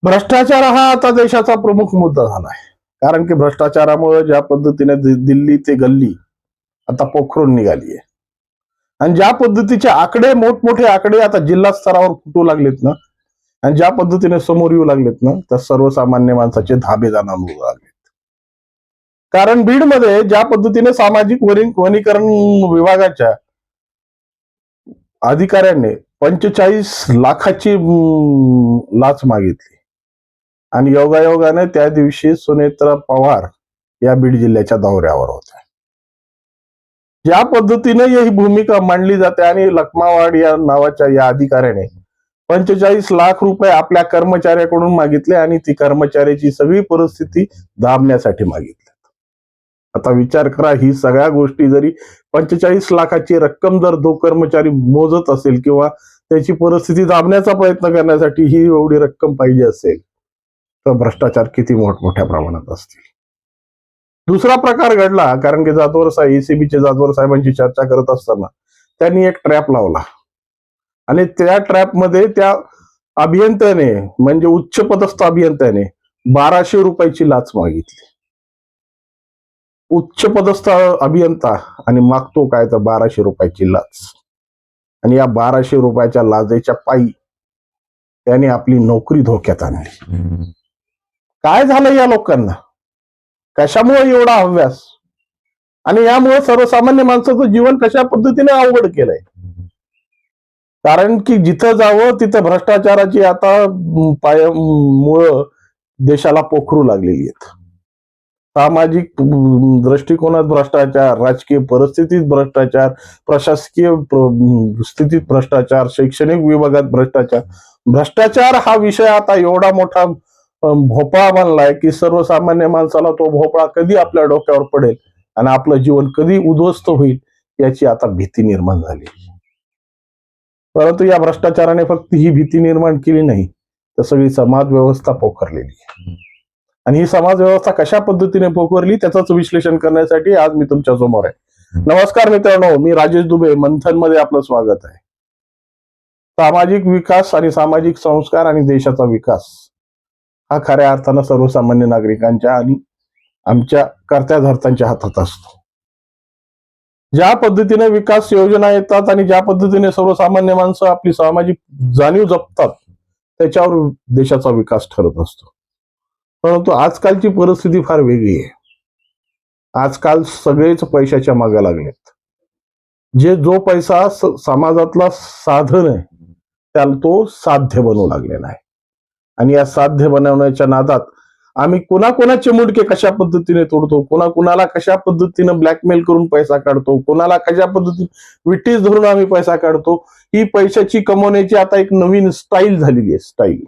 भ्रष्टाचार हा आता देशाचा प्रमुख मुद्दा झालाय. कारण की भ्रष्टाचारामुळे ज्या पद्धतीने दिल्ली ते गल्ली आता पोखरून निघाली आहे आणि ज्या पद्धतीचे आकडे मोठमोठे आकडे आता जिल्हा स्तरावर फुटू लागलेत ना आणि ज्या पद्धतीने समोर येऊ लागलेत ना तर सर्वसामान्य माणसाचे धाबे जाणवू लागलेत. कारण बीडमध्ये ज्या पद्धतीने सामाजिक वनीकरण विभागाच्या अधिकाऱ्यांनी 45 लाखाची लाच मागितली आणि योगायोगाने त्या दिवशी सुनेत्रा पवार या बीड जिल्ह्याच्या दौऱ्यावर होत्या. ज्या पद्धतीने ही भूमिका मांडली जाते आणि लखमावाड या नावाच्या या अधिकाऱ्याने 45 लाख रुपये आपल्या कर्मचाऱ्याकडून मागितले आणि ती कर्मचाऱ्याची सगळी परिस्थिती दाबण्यासाठी मागितली. आता विचार करा, ही सगळ्या गोष्टी जरी 45 लाखाची रक्कम जर तो कर्मचारी मोजत असेल किंवा त्याची परिस्थिती दाबण्याचा प्रयत्न करण्यासाठी ही एवढी रक्कम पाहिजे असेल तर भ्रष्टाचार किती मोठमोठ्या प्रमाणात असतील. दुसरा प्रकार घडला, कारण की जाधवर साहेब एसीबीचे जाधवर साहेबांची चर्चा करत असताना त्यांनी एक ट्रॅप लावला आणि त्या ट्रॅपमध्ये त्या अभियंत्याने म्हणजे उच्च पदस्थ अभियंत्याने 1200 रुपयाची लाच मागितली. उच्च पदस्थ अभियंता आणि मागतो काय तर 1200 रुपयाची लाच. आणि या 1200 रुपयाच्या लाचेच्या पायी त्याने आपली नोकरी धोक्यात आणली. काय झालं या लोकांना? कशामुळे एवढा हव्यास? आणि यामुळे सर्वसामान्य माणसाचं जीवन कशा पद्धतीने अवघड केलंय. कारण की जिथं जावं तिथं भ्रष्टाचाराची आता मुळे देशाला पोखरू लागलेली आहेत. सामाजिक दृष्टिकोनात भ्रष्टाचार, राजकीय परिस्थितीत भ्रष्टाचार, प्रशासकीय स्थितीत भ्रष्टाचार, शैक्षणिक विभागात भ्रष्टाचार. भ्रष्टाचार हा विषय आता एवढा मोठा भोपळा बनलाय की सर्वसामान्य माणसाला तो भोपळा कधी आपल्या डोक्यावर पडेल आणि आपलं जीवन कधी उद्ध्वस्त होईल याची आता भीती निर्माण झाली. परंतु या भ्रष्टाचाराने फक्त ही भीती निर्माण केली नाही तर सगळी समाज व्यवस्था पोखरलेली. आणि ही समाज व्यवस्था कशा पद्धतीने पोखरली त्याच विश्लेषण करण्यासाठी आज मी तुमच्या समोर आहे. नमस्कार मित्रांनो, मी राजेश दुबे. मंथन मध्ये आपलं स्वागत आहे. सामाजिक विकास आणि सामाजिक संस्कार आणि देशाचा विकास हा खऱ्या अर्थानं सर्वसामान्य नागरिकांच्या आणि आमच्या कर्त्या धर्त्यांच्या हातात असतो. ज्या पद्धतीने विकास योजना येतात आणि ज्या पद्धतीने सर्वसामान्य माणसं आपली सामाजिक जाणीव जपतात त्याच्यावर देशाचा विकास ठरत असतो. परंतु आजकालची परिस्थिती फार वेगळी आहे. आजकाल सगळेच पैशाच्या मागे लागलेत. जो पैसा समाजातला साधन आहे त्याला तो साध्य बनवू लागलेला आहे. आणि या साध्य बनवण्याच्या नादात आम्ही कोणाकोणाचे मुंडके कशा पद्धतीने तोडतो, कोणाला कशा पद्धतीने ब्लॅकमेल करून पैसा काढतो, कोणाला कशा पद्धतीने विटीस धरून आम्ही पैसा काढतो. ही पैशाची कमवण्याची आता एक नवीन स्टाईल झालेली आहे, स्टाईल.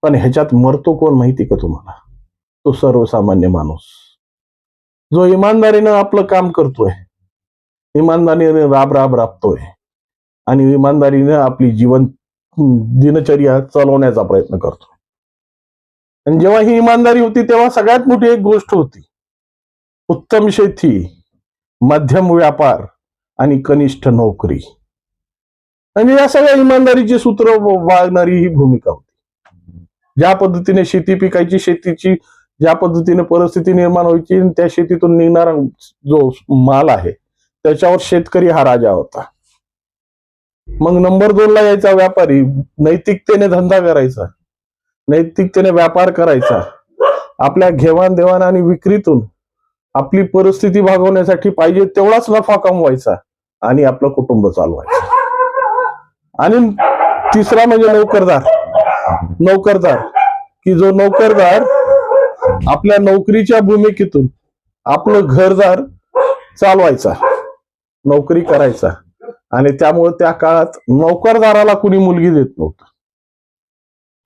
पण ह्याच्यात मरतो कोण माहिती का तुम्हाला? तो सर्वसामान्य माणूस जो इमानदारीनं आपलं काम करतोय, इमानदारीने राबतोय आणि इमानदारीने आपली जीवन दिनचर्या चालवण्याचा प्रयत्न करतो. आणि जेव्हा ही इमानदारी होती तेव्हा सगळ्यात मोठी एक गोष्ट होती, उत्तम शेती, मध्यम व्यापार आणि कनिष्ठ नोकरी. म्हणजे या सगळ्या इमानदारीची सूत्र बाळगणारी ही भूमिका होती. ज्या पद्धतीने शेती पिकायची, शेतीची ज्या पद्धतीने परिस्थिती निर्माण व्हायची, त्या शेतीतून निघणारा जो माल आहे त्याच्यावर शेतकरी हा राजा होता. मग नंबर 2 ला यायचा व्यापारी, नैतिकतेने धंदा करायचा, नैतिकतेने व्यापार करायचा, आपल्या घेवाण आणि विक्रीतून आपली परिस्थिती भागवण्यासाठी पाहिजे तेवढाच नफा कमवायचा आणि आपलं कुटुंब चालवायचं. आणि तिसरा म्हणजे नोकरदार की जो नोकरदार आपल्या नोकरीच्या भूमिकेतून आपलं घरदार चालवायचा, नोकरी करायचा. आणि त्यामुळे त्या काळात नोकरदाराला कुणी मुलगी देत नव्हतं.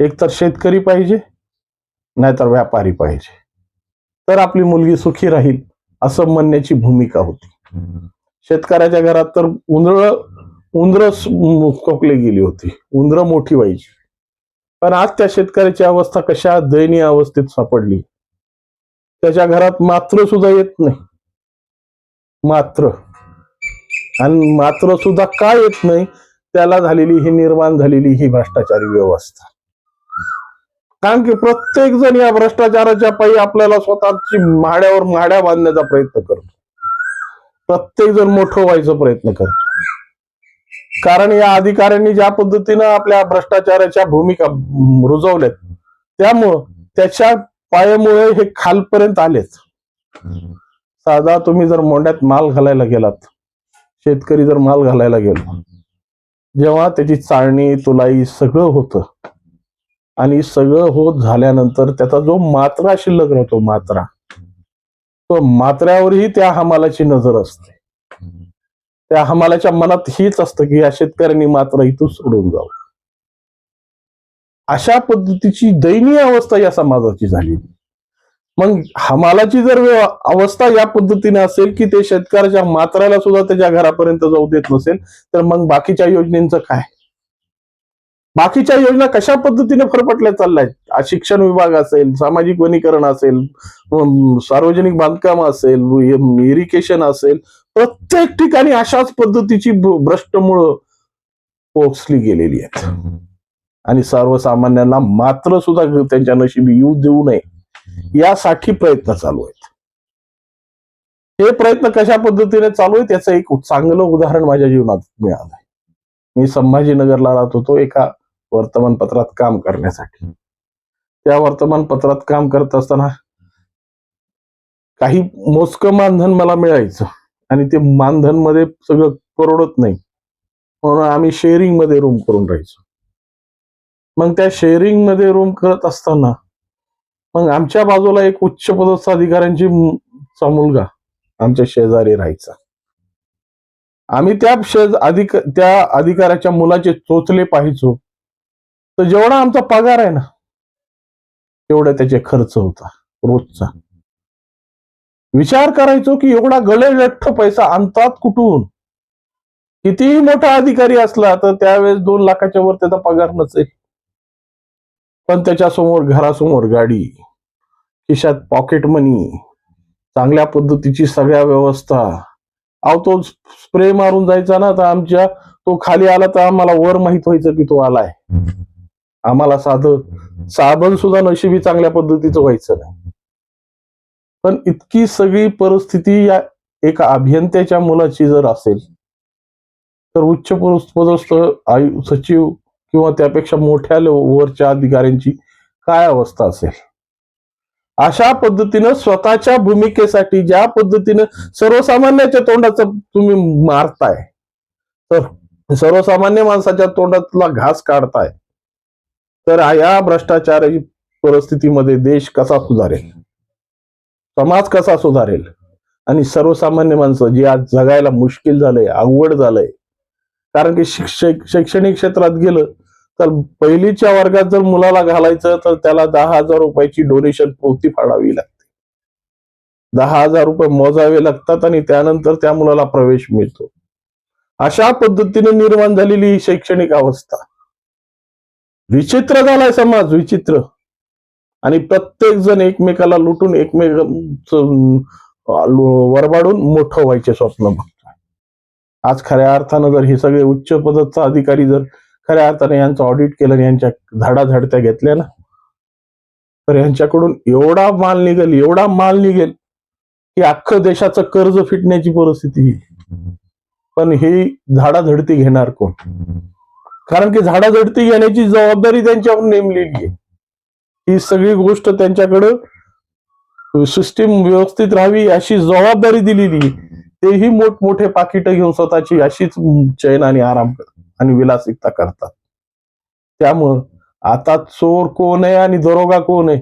एक तर शेतकरी पाहिजे नाहीतर व्यापारी पाहिजे तर आपली मुलगी सुखी राहील असं म्हणण्याची भूमिका होती. शेतकऱ्याच्या घरात तर उंदर कोकले गेली होती, उंदर मोठी व्हायची. पण आज त्या शेतकऱ्याची अवस्था कशा दयनीय अवस्थेत सापडली. त्याच्या घरात मात्र सुद्धा येत नाही. आणि मात्र सुद्धा काय येत नाही त्याला निर्माण झालेली ही भ्रष्टाचारी व्यवस्था. कारण की प्रत्येक जण या भ्रष्टाचाराच्या पायी आपल्याला स्वतःची म्हाड्यावर म्हाड्या बांधण्याचा प्रयत्न करतो. प्रत्येक जण मोठं व्हायचा प्रयत्न करतो. कारण या अधिकाऱ्यांनी ज्या पद्धतीनं आपल्या भ्रष्टाचाराच्या भूमिका रुजवल्यात, त्यामुळं त्याच्या पायामुळे हे खालपर्यंत आलेच. साधा तुम्ही जर मोंड्यात माल घालायला गेलात, शेतकरी जर माल घालायला गेलो, जेव्हा त्याची चाळणी तुलाई सगळं होतं आणि सगळं होत झाल्यानंतर त्याचा जो मात्रा शिल्लक राहतो, मात्रा, तो मात्र्यावरही त्या हमालाची नजर असते. त्या हमालाच्या मनात हीच असतं की या शेतकऱ्यांनी मात्र इथून सोडून जावं. अशा पद्धतीची दयनीय अवस्था या समाजाची झाली. मग हमालाची जर अवस्था या पद्धतीने असेल की ते शेतकऱ्याच्या मात्राला सुद्धा त्याच्या घरापर्यंत जाऊ देत नसेल, तर मग बाकीच्या योजनेचं काय? बाकीच्या योजना कशा पद्धतीने फरफटल्या चालल्यात? शिक्षण विभाग असेल, सामाजिक वनीकरण असेल, सार्वजनिक बांधकाम असेल, इरिगेशन असेल, प्रत्येक ठिकाणी अशाच पद्धतीची भ्रष्ट मुळं पोचली गेलेली आहेत. आणि सर्वसामान्यांना मात्र सुद्धा त्यांच्या नशिबी येऊ देऊ नये यासाठी प्रयत्न चालू आहेत. हे प्रयत्न कशा पद्धतीने चालू आहे त्याचं एक चांगलं उदाहरण माझ्या जीवनात मिळालं. मी संभाजीनगरला राहत होतो एका वर्तमानपत्रात काम करण्यासाठी. त्या वर्तमानपत्रात काम करत असताना काही मोजकं मानधन मला मिळायचं आणि ते मानधन मध्ये सगळं परवडत नाही, म्हणून आम्ही शेअरिंग मध्ये रूम करून राहायचो. मग त्या शेअरिंग मध्ये रूम करत असताना मग आमच्या बाजूला एक उच्च पदस्थ अधिकाऱ्यांची मुलगा आमच्या शेजारी राहायचा. आम्ही त्या अधिकाऱ्याच्या मुलाचे चोचले पाहायचो. तर जेवढा आमचा पगार आहे ना, तेवढा त्याचे खर्च होता रोजचा. विचार करायचो की एवढा गळेलठ्ठ पैसा आणतात कुठून? कितीही मोठा अधिकारी असला तर त्यावेळेस 2 लाखाच्या वर त्याचा पगार नसेल, पण त्याच्यासमोर घरासमोर गाडी, खिशात पॉकेट मनी, चांगल्या पद्धतीची सगळ्या व्यवस्था. अहो तो स्प्रे मारून जायचा ना, तर तो खाली आला तर आम्हाला वर माहित व्हायचं की तो आलाय. आम्हाला साधन सुद्धा नशिबी चांगल्या पद्धतीचं व्हायचं नाही. पण इतकी सगळी परिस्थिती या एका अभियंत्याच्या मुलाची जर असेल, तर उच्च पदस्थ सचिव किंवा त्यापेक्षा मोठ्या वरच्या अधिकाऱ्यांची काय अवस्था असेल? अशा पद्धतीनं स्वतःच्या भूमिकेसाठी ज्या पद्धतीनं सर्वसामान्याच्या तोंडाचं तुम्ही मारताय, तर सर्वसामान्य माणसाच्या तोंडातला घास काढताय, तर या भ्रष्टाचाराची परिस्थितीमध्ये देश कसा सुधारेल, समाज कसा सुधारेल? आणि सर्वसामान्य माणसं जे आज जगायला मुश्किल झालंय, अवघड झालंय. कारण की शैक्षणिक क्षेत्रात गेलं तर पहिलीच्या वर्गात जर मुलाला घालायचं तर त्याला 10,000 रुपयाची डोनेशन पोती फाडावी लागते. 10,000 रुपये मोजावे लागतात आणि त्यानंतर त्या मुलाला प्रवेश मिळतो. अशा पद्धतीने निर्माण झालेली ही शैक्षणिक अवस्था. विचित्र झालाय समाज, विचित्र. आणि प्रत्येक जण एकमेकाला लुटून वरबाडून मोठं व्हायचे स्वप्न बघतोय. आज खऱ्या अर्थानं जर हे सगळे उच्च पदस्थ अधिकारी जर खऱ्या अर्थाने यांचं ऑडिट केलं आणि यांच्या झाडाझडत्या घेतल्या ना, तर यांच्याकडून एवढा माल निघेल की अख्खं देशाचं कर्ज फिटण्याची परिस्थिती येईल. पण ही झाडाझडती घेणार कोण? कारण की झाडाझडती घेण्याची जबाबदारी त्यांच्यावर नेमलेली आहे. ही सगळी गोष्ट त्यांच्याकडं सिस्टीम व्यवस्थित राहावी अशी जबाबदारी दिलेली. तेही मोठमोठे पाकिटं घेऊन स्वतःची अशीच चैन आणि आराम आणि विलासिकता करतात. त्यामुळं आता चोर कोण आहे आणि दरोगा कोण आहे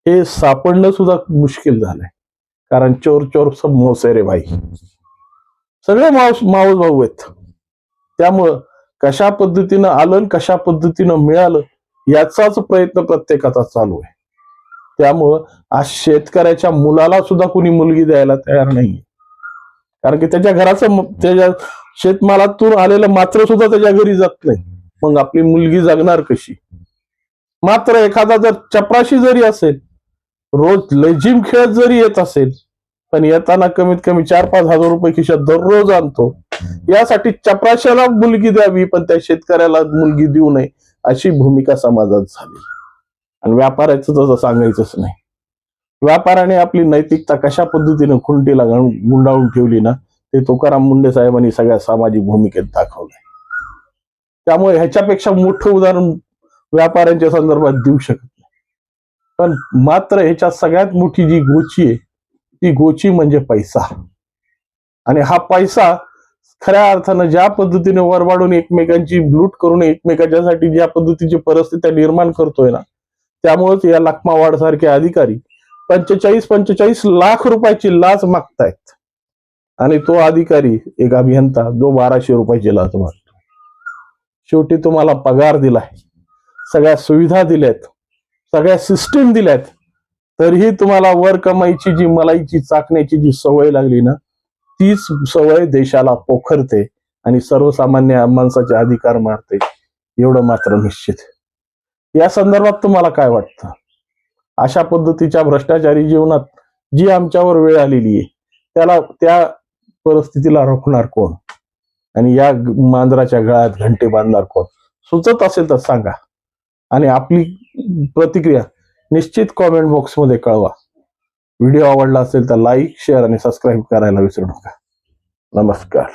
हे सापडणं सुद्धा मुश्किल झालंय. कारण चोर सब मोसेरे भाई, सगळे मावस भाऊ आहेत. त्यामुळं कशा पद्धतीनं आलं, कशा पद्धतीनं मिळालं याचाच प्रयत्न प्रत्येकाचा चालू आहे. त्यामुळं आज शेतकऱ्याच्या मुलाला सुद्धा कुणी मुलगी द्यायला तयार नाहीये. कारण की त्याच्या शेतमालातून आलेलं मात्र सुद्धा त्याच्या घरी जात नाही. मग आपली मुलगी जगणार कशी? मात्र एखादा जर चपराशी जरी असेल, रोज लेझिम खेळत जरी येत असेल, पण येताना कमीत कमी 4-5 हजार रुपये खिशात दररोज आणतो. यासाठी चपराशाला मुलगी द्यावी पण त्या शेतकऱ्याला मुलगी देऊ नये अशी भूमिका समाजात झाली. आणि व्यापाराचं तसं सांगायचंच नाही. व्यापाराने आपली नैतिकता कशा पद्धतीने खुंटीला गुंडाळून ठेवली ना, ते तुकाराम मुंडे साहेबांनी सगळ्या सामाजिक भूमिकेत दाखवलंय. त्यामुळे ह्याच्यापेक्षा मोठं उदाहरण व्यापाऱ्यांच्या संदर्भात देऊ शकत नाही. पण मात्र ह्याच्यात सगळ्यात मोठी जी गोची आहे ती गोची म्हणजे पैसा. आणि हा पैसा खऱ्या अर्थानं ज्या पद्धतीने वरवाढून एकमेकांची लूट करून एकमेकांच्यासाठी ज्या पद्धतीची परिस्थिती निर्माण करतोय ना, त्यामुळेच या लखमावाड सारखे अधिकारी 45 लाख रुपयाची लाच मागतायत. आणि तो अधिकारी एक अभियंता जो 1200 रुपयाची लाच मागतो. शेवटी तुम्हाला पगार दिलाय, सगळ्या सुविधा दिल्यात, सगळ्या सिस्टीम दिल्यात, तरीही तुम्हाला वर कमाईची जी मलाईची चाकण्याची जी सवय लागली ना, तीच सवय देशाला पोखरते आणि सर्वसामान्य माणसाचे अधिकार मारते, एवढं मात्र निश्चित. या संदर्भात तुम्हाला काय वाटतं? अशा पद्धतीच्या भ्रष्टाचारी जीवनात जी आमच्यावर वेळ आलेली आहे त्या परिस्थितीला रोखणार कोण आणि या मांजराच्या गळ्यात घंटे बांधणार कोण? सुचत असेल तर सांगा आणि आपली प्रतिक्रिया निश्चित कॉमेंट बॉक्समध्ये कळवा. व्हिडिओ आवडला असेल तर लाईक, शेअर आणि सबस्क्राईब करायला विसरू नका. नमस्कार.